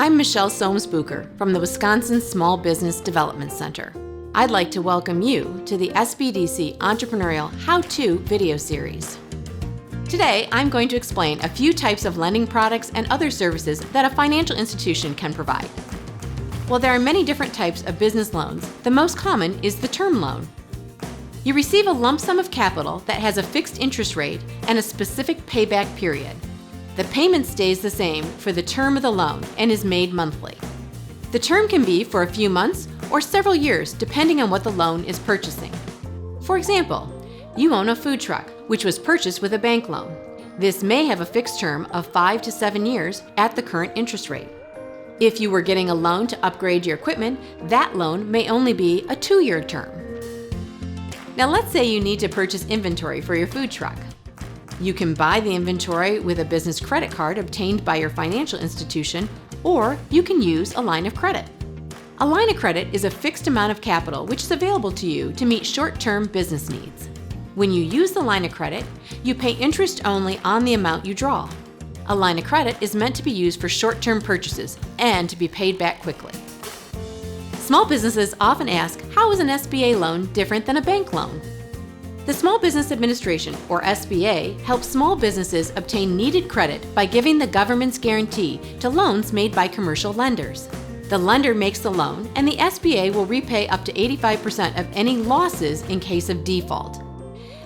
I'm Michelle Soames-Bucher from the Wisconsin Small Business Development Center. I'd like to welcome you to the SBDC Entrepreneurial How-To video series. Today, I'm going to explain a few types of lending products and other services that a financial institution can provide. While there are many different types of business loans, the most common is the term loan. You receive a lump sum of capital that has a fixed interest rate and a specific payback period. The payment stays the same for the term of the loan and is made monthly. The term can be for a few months or several years depending on what the loan is purchasing. For example, you own a food truck, which was purchased with a bank loan. This may have a fixed term of 5 to 7 years at the current interest rate. If you were getting a loan to upgrade your equipment, that loan may only be a 2-year term. Now let's say you need to purchase inventory for your food truck. You can buy the inventory with a business credit card obtained by your financial institution, or you can use a line of credit. A line of credit is a fixed amount of capital which is available to you to meet short-term business needs. When you use the line of credit, you pay interest only on the amount you draw. A line of credit is meant to be used for short-term purchases and to be paid back quickly. Small businesses often ask, how is an SBA loan different than a bank loan? The Small Business Administration, or SBA, helps small businesses obtain needed credit by giving the government's guarantee to loans made by commercial lenders. The lender makes the loan, and the SBA will repay up to 85% of any losses in case of default.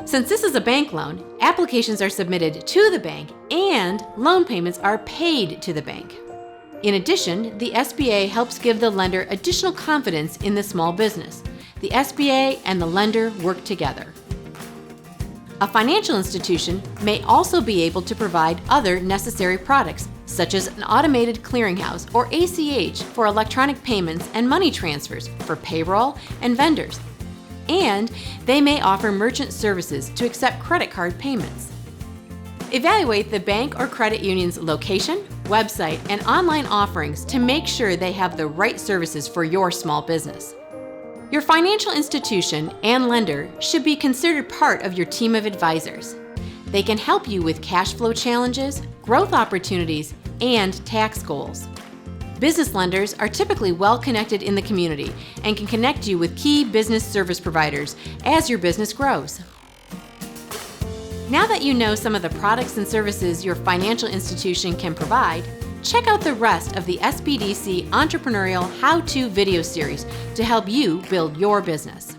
Since this is a bank loan, applications are submitted to the bank and loan payments are paid to the bank. In addition, the SBA helps give the lender additional confidence in the small business. The SBA and the lender work together. A financial institution may also be able to provide other necessary products, such as an automated clearinghouse or ACH for electronic payments and money transfers for payroll and vendors. And they may offer merchant services to accept credit card payments. Evaluate the bank or credit union's location, website, and online offerings to make sure they have the right services for your small business. Your financial institution and lender should be considered part of your team of advisors. They can help you with cash flow challenges, growth opportunities, and tax goals. Business lenders are typically well connected in the community and can connect you with key business service providers as your business grows. Now that you know some of the products and services your financial institution can provide, check out the rest of the SBDC Entrepreneurial How-To video series to help you build your business.